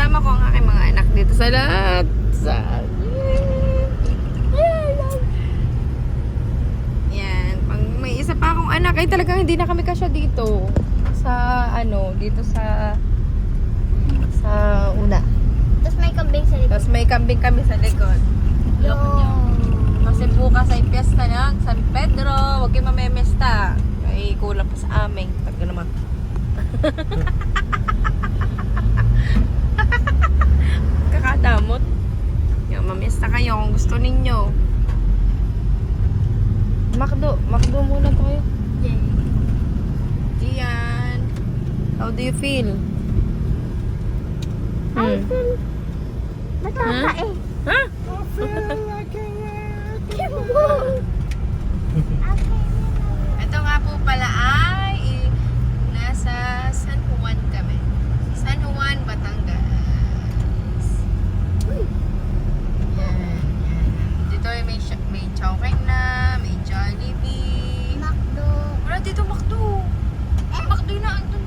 Kasama ko ang aking mga anak dito sa lahat. Yan. Pag may isa pa akong anak, ay talagang hindi na kami kasya dito. Dito sa una. Tapos may kambing sa likod. Tapos may kambing kami sa likod. Look nyo. Kasi bukas ay piyesta ng San Pedro. Huwag kayo mamemesta. Ay kulang pa sa amin. Taga naman. Kakadamot. Yung mamesta kayo kung gusto ninyo. Makdo muna tayo. Gian, how do you feel? I feel matata eh. Ha? I feel like Ito nga po pala ay nasa San Juan kami. San Juan, Batangas. Yan. Dito ay may Chowking na, may Jollibee. Macdo. Wala dito Macdo. Macdo na andun